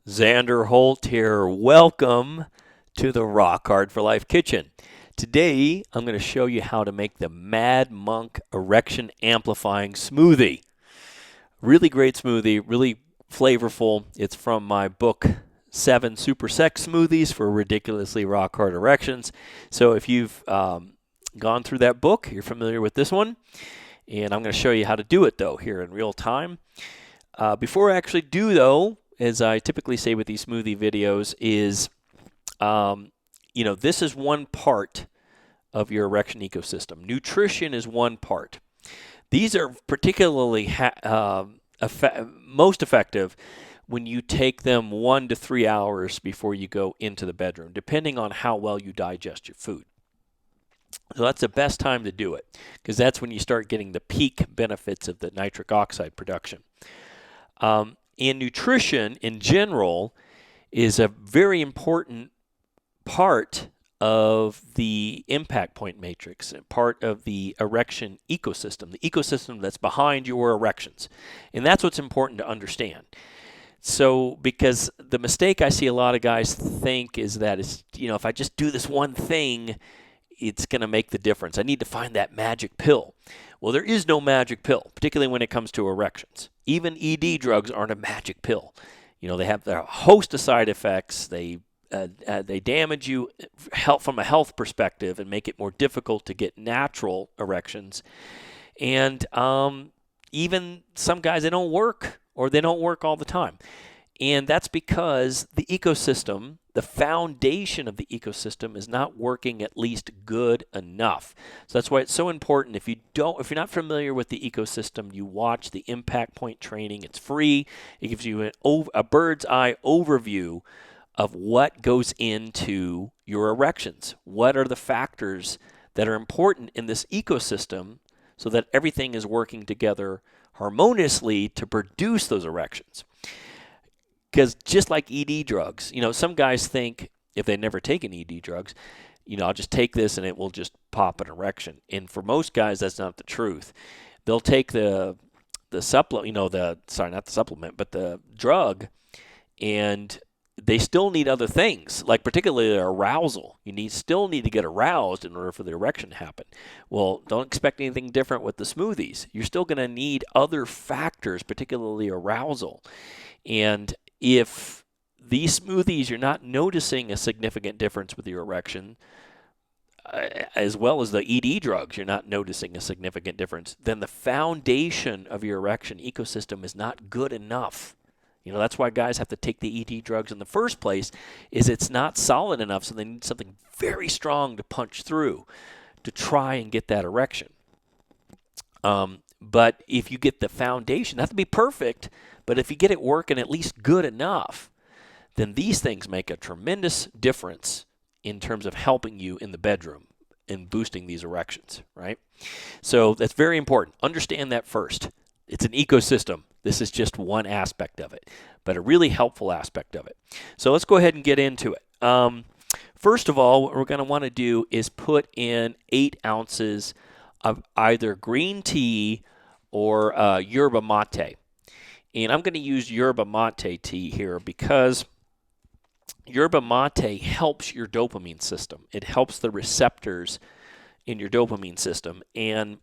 Xander Holt here. Welcome to the Rock Hard for Life Kitchen. Today, I'm going to show you how to make the Mad Monk Erection Amplifying Smoothie. Really great smoothie, really flavorful. It's from my book, 7 Super Sex Smoothies for Ridiculously Rock Hard Erections. So if you've gone through that book, you're familiar with this one. And I'm going to show you how to do it, though, here in real time. Before I actually do, though, as I typically say with these smoothie videos, is, this is one part of your erection ecosystem. Nutrition is one part. These are particularly most effective when you take them 1 to 3 hours before you go into the bedroom, depending on how well you digest your food. So that's the best time to do it, because that's when you start getting the peak benefits of the nitric oxide production. And nutrition in general is a very important part of the impact point matrix, and part of the erection ecosystem, the ecosystem that's behind your erections. And that's what's important to understand. So, because the mistake I see a lot of guys think is that if I just do this one thing, it's going to make the difference. I need to find that magic pill. Well, there is no magic pill, particularly when it comes to erections. Even ED drugs aren't a magic pill. They have a host of side effects. They damage you from a health perspective and make it more difficult to get natural erections. And even some guys, they don't work, or they don't work all the time. And that's because the ecosystem, the foundation of the ecosystem, is not working at least good enough. So that's why it's so important. If you're not familiar with the ecosystem, you watch the Impact Point training. It's free. It gives you a bird's eye overview of what goes into your erections. What are the factors that are important in this ecosystem so that everything is working together harmoniously to produce those erections? Because just like ED drugs, some guys think if they never taken ED drugs, I'll just take this and it will just pop an erection. And for most guys, that's not the truth. They'll take the supplement, not the supplement, but the drug, and they still need other things, like particularly arousal. Still need to get aroused in order for the erection to happen. Well, don't expect anything different with the smoothies. You're still going to need other factors, particularly arousal. And if these smoothies, you're not noticing a significant difference with your erection, as well as the ED drugs, you're not noticing a significant difference, then the foundation of your erection ecosystem is not good enough. That's why guys have to take the ED drugs in the first place, is it's not solid enough, so they need something very strong to punch through to try and get that erection. But if you get the foundation, not to be perfect, but if you get it working at least good enough, then these things make a tremendous difference in terms of helping you in the bedroom and boosting these erections, right? So that's very important. Understand that first. It's an ecosystem. This is just one aspect of it, but a really helpful aspect of it. So let's go ahead and get into it. First of all, what we're going to want to do is put in 8 ounces of either green tea or Yerba Mate. And I'm going to use Yerba Mate tea here because Yerba Mate helps your dopamine system. It helps the receptors in your dopamine system. And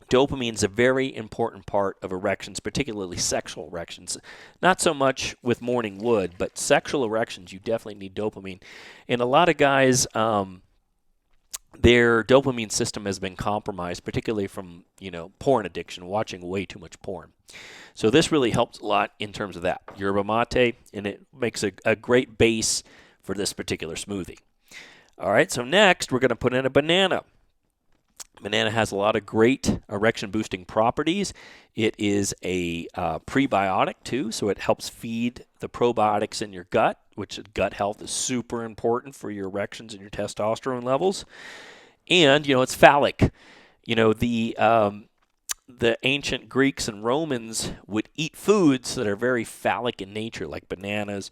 dopamine is a very important part of erections, particularly sexual erections. Not so much with morning wood, but sexual erections, you definitely need dopamine. And a lot of guys, their dopamine system has been compromised, particularly from, porn addiction, watching way too much porn. So this really helps a lot in terms of that. Yerba Mate, and it makes a great base for this particular smoothie. All right, so next we're going to put in a banana. Banana has a lot of great erection-boosting properties. It is a prebiotic, too, so it helps feed the probiotics in your gut, which gut health is super important for your erections and your testosterone levels. And, it's phallic. The ancient Greeks and Romans would eat foods that are very phallic in nature, like bananas,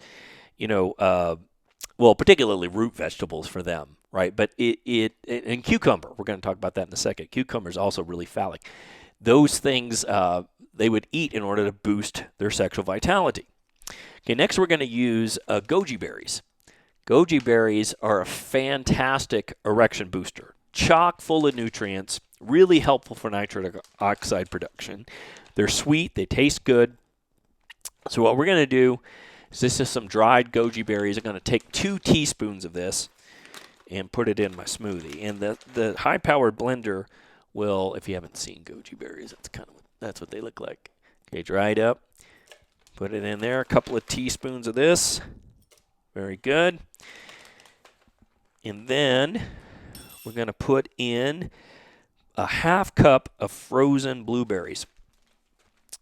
particularly root vegetables for them, right? But and cucumber, we're going to talk about that in a second. Cucumber is also really phallic. Those things they would eat in order to boost their sexual vitality. Okay, next we're going to use goji berries. Goji berries are a fantastic erection booster, chock full of nutrients, really helpful for nitric oxide production. They're sweet, they taste good. So what we're going to do is, this is some dried goji berries. I'm going to take 2 teaspoons of this and put it in my smoothie. And the high-powered blender will, if you haven't seen goji berries, that's what they look like. Okay, dried up. Put it in there, a couple of teaspoons of this. Very good. And then we're going to put in a half cup of frozen blueberries.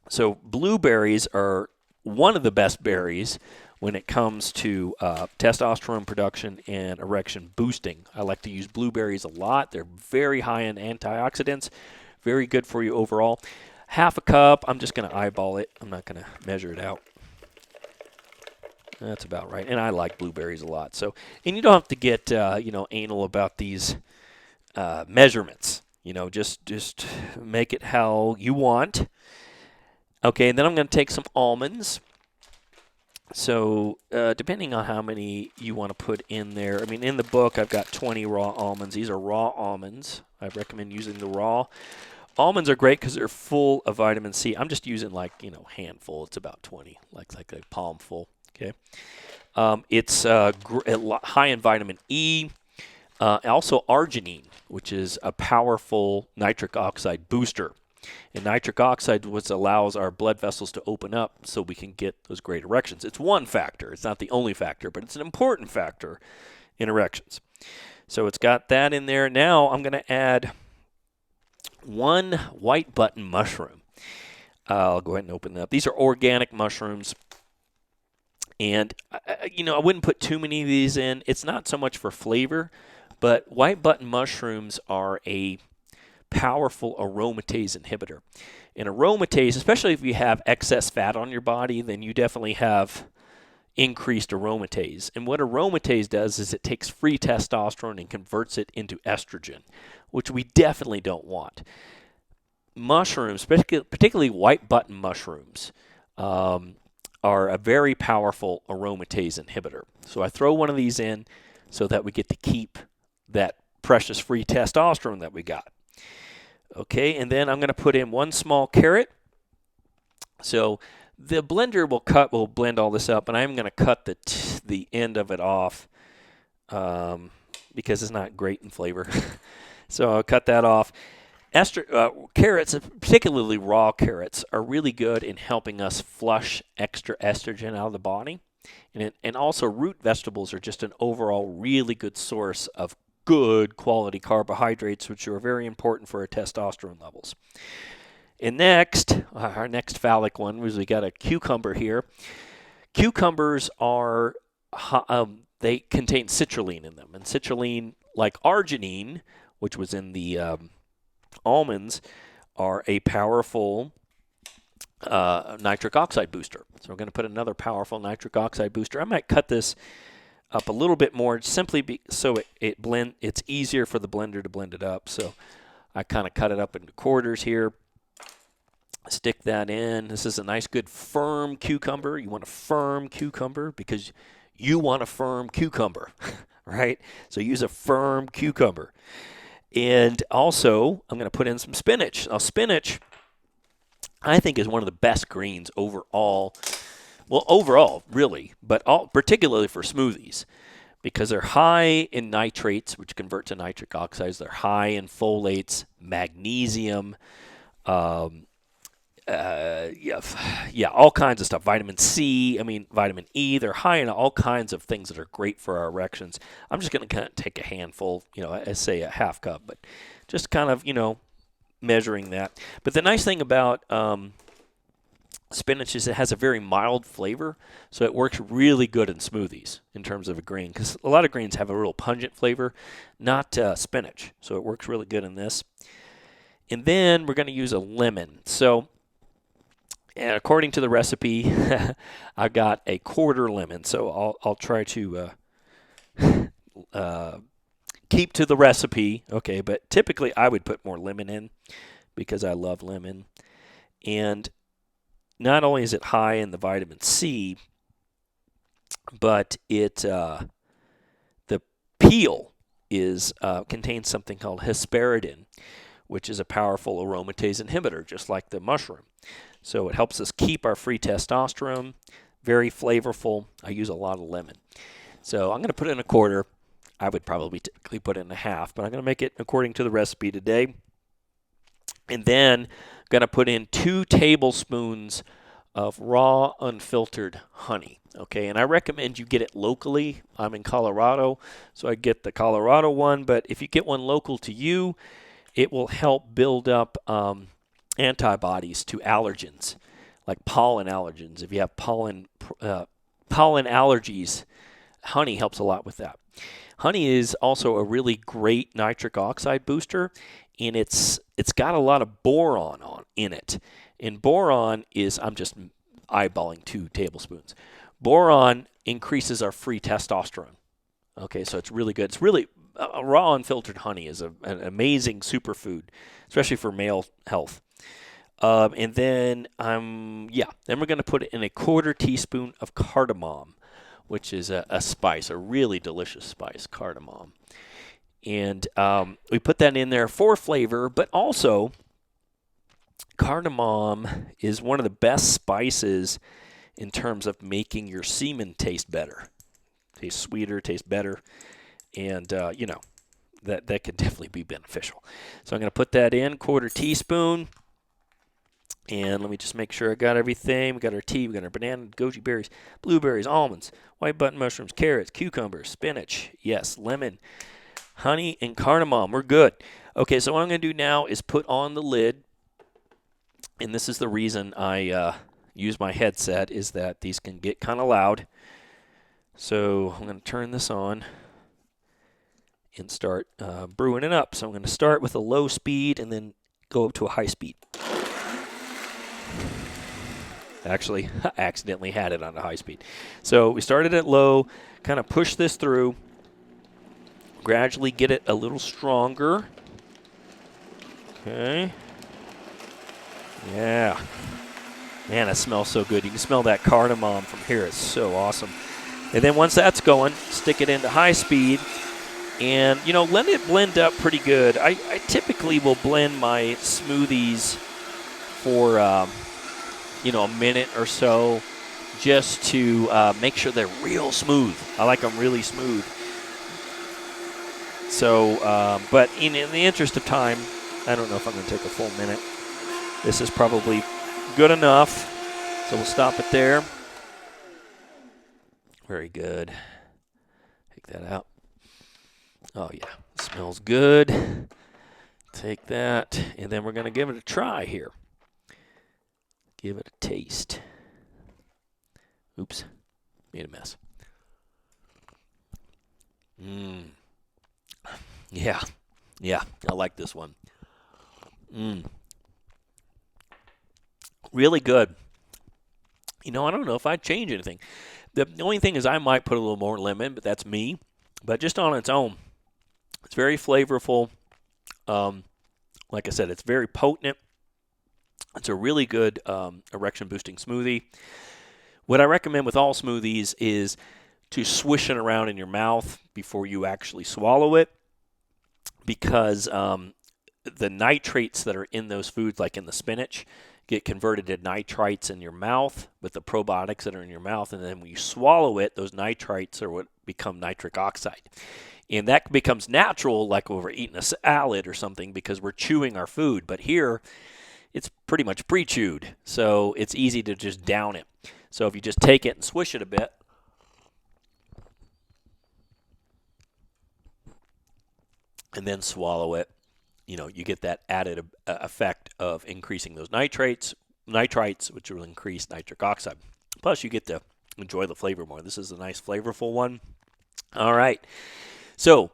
So blueberries are one of the best berries when it comes to testosterone production and erection boosting. I like to use blueberries a lot. They're very high in antioxidants, very good for you overall. Half a cup, I'm just going to eyeball it. I'm not going to measure it out. That's about right. And I like blueberries a lot. So, and you don't have to get anal about these measurements. Just make it how you want. Okay, and then I'm going to take some almonds. So, depending on how many you want to put in there. I mean, in the book, I've got 20 raw almonds. These are raw almonds. I recommend using the raw. Almonds are great because they're full of vitamin C. I'm just using handful. It's about 20, like a palm full. Okay. It's high in vitamin E. Also arginine, which is a powerful nitric oxide booster. And nitric oxide is what allows our blood vessels to open up so we can get those great erections. It's one factor. It's not the only factor, but it's an important factor in erections. So it's got that in there. Now I'm going to add 1 white button mushroom. I'll go ahead and open that up. These are organic mushrooms. And, I wouldn't put too many of these in. It's not so much for flavor, but white button mushrooms are a powerful aromatase inhibitor. And aromatase, especially if you have excess fat on your body, then you definitely have increased aromatase. And what aromatase does is it takes free testosterone and converts it into estrogen, which we definitely don't want. Mushrooms, particularly white button mushrooms, are a very powerful aromatase inhibitor. So I throw one of these in so that we get to keep that precious free testosterone that we got. Okay, and then I'm going to put in 1 small carrot. So the blender will blend all this up, and I'm going to cut the end of it off because it's not great in flavor. So I'll cut that off. Carrots, particularly raw carrots, are really good in helping us flush extra estrogen out of the body. And also root vegetables are just an overall really good source of good quality carbohydrates, which are very important for our testosterone levels. And next, our next phallic one was we got a cucumber here. Cucumbers are, they contain citrulline in them. And citrulline, like arginine, which was in the almonds, are a powerful nitric oxide booster. So we're going to put another powerful nitric oxide booster. I might cut this up a little bit more simply so it's easier for the blender to blend it up. So I kind of cut it up into quarters here. Stick that in. This is a nice, good, firm cucumber. You want a firm cucumber because you want a firm cucumber, right? So use a firm cucumber. And also, I'm going to put in some spinach. Now, spinach, I think, is one of the best greens overall. Well, overall, really, but particularly for smoothies, because they're high in nitrates, which convert to nitric oxides. They're high in folates, magnesium, all kinds of stuff. Vitamin C, vitamin E. They're high in all kinds of things that are great for our erections. I'm just going to kind of take a handful, I say a half cup, but just kind of, measuring that. But the nice thing about spinach is it has a very mild flavor, so it works really good in smoothies in terms of a green, because a lot of greens have a real pungent flavor, not spinach. So it works really good in this. And then we're going to use a lemon. So according to the recipe, I got a quarter lemon. So I'll try to keep to the recipe. Okay, but typically I would put more lemon in because I love lemon. And not only is it high in the vitamin C, but the peel contains something called hesperidin, which is a powerful aromatase inhibitor, just like the mushroom. So it helps us keep our free testosterone. Very flavorful. I use a lot of lemon. So I'm going to put it in a quarter. I would probably typically put it in a half, but I'm going to make it according to the recipe today. And then I'm going to put in 2 tablespoons of raw, unfiltered honey. Okay, and I recommend you get it locally. I'm in Colorado, so I get the Colorado one, but if you get one local to you, it will help build up antibodies to allergens, like pollen allergens. If you have pollen allergies, honey helps a lot with that. Honey is also a really great nitric oxide booster, and it's got a lot of boron in it. And boron is, I'm just eyeballing 2 tablespoons. Boron increases our free testosterone. Okay, so it's really good. It's really raw unfiltered honey is an amazing superfood, especially for male health. And then then we're going to put it in a 1/4 teaspoon of cardamom, which is a spice, a really delicious spice, cardamom. And we put that in there for flavor, but also cardamom is one of the best spices in terms of making your semen taste better. Taste sweeter, taste better, and that can definitely be beneficial. So I'm going to put that in, 1/4 teaspoon. And let me just make sure I got everything. We got our tea, we got our banana, goji berries, blueberries, almonds, white button mushrooms, carrots, cucumbers, spinach, yes, lemon, honey, and cardamom. We're good. Okay, so what I'm going to do now is put on the lid. And this is the reason I use my headset, is that these can get kind of loud. So I'm going to turn this on and start brewing it up. So I'm going to start with a low speed and then go up to a high speed. Actually, I accidentally had it on a high speed. So we started at low, kind of push this through, gradually get it a little stronger. Okay. Yeah. Man, it smells so good. You can smell that cardamom from here. It's so awesome. And then once that's going, stick it into high speed. And, let it blend up pretty good. I typically will blend my smoothies for, a minute or so, just to make sure they're real smooth. I like them really smooth. So, but in the interest of time, I don't know if I'm going to take a full minute. This is probably good enough. So we'll stop it there. Very good. Take that out. Oh, yeah. It smells good. Take that. And then we're going to give it a try here. Give it a taste. Oops. Made a mess. Yeah. Yeah. I like this one. Really good. I don't know if I'd change anything. The only thing is I might put a little more lemon, but that's me. But just on its own, it's very flavorful. Like I said, it's very potent. It's a really good erection boosting smoothie. What I recommend with all smoothies is to swish it around in your mouth before you actually swallow it, because the nitrates that are in those foods, like in the spinach, get converted to nitrites in your mouth with the probiotics that are in your mouth, and then when you swallow it, those nitrites are what become nitric oxide. And that becomes natural, like when we're eating a salad or something, because we're chewing our food. But here, it's pretty much pre-chewed, so it's easy to just down it. So if you just take it and swish it a bit, and then swallow it, you get that added effect of increasing those nitrites, which will increase nitric oxide. Plus, you get to enjoy the flavor more. This is a nice, flavorful one. All right. So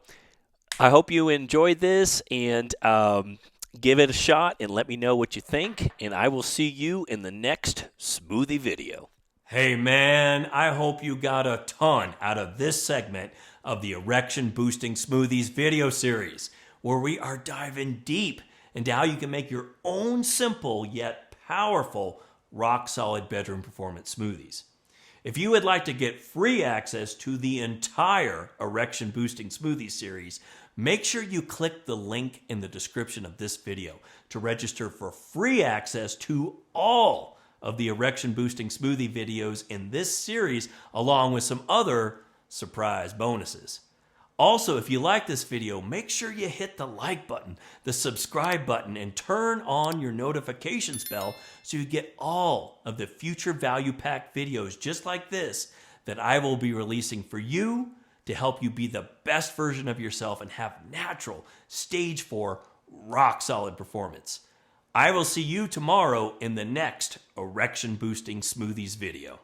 I hope you enjoyed this, and give it a shot and let me know what you think, and I will see you in the next smoothie video. Hey man, I hope you got a ton out of this segment of the Erection Boosting Smoothies video series, where we are diving deep into how you can make your own simple yet powerful rock solid bedroom performance smoothies. If you would like to get free access to the entire Erection Boosting Smoothie series, make sure you click the link in the description of this video to register for free access to all of the Erection Boosting Smoothie videos in this series, along with some other surprise bonuses. Also, if you like this video, make sure you hit the like button, the subscribe button, and turn on your notifications bell so you get all of the future value-packed videos just like this that I will be releasing for you to help you be the best version of yourself and have natural, stage 4, rock-solid performance. I will see you tomorrow in the next Erection Boosting Smoothies video.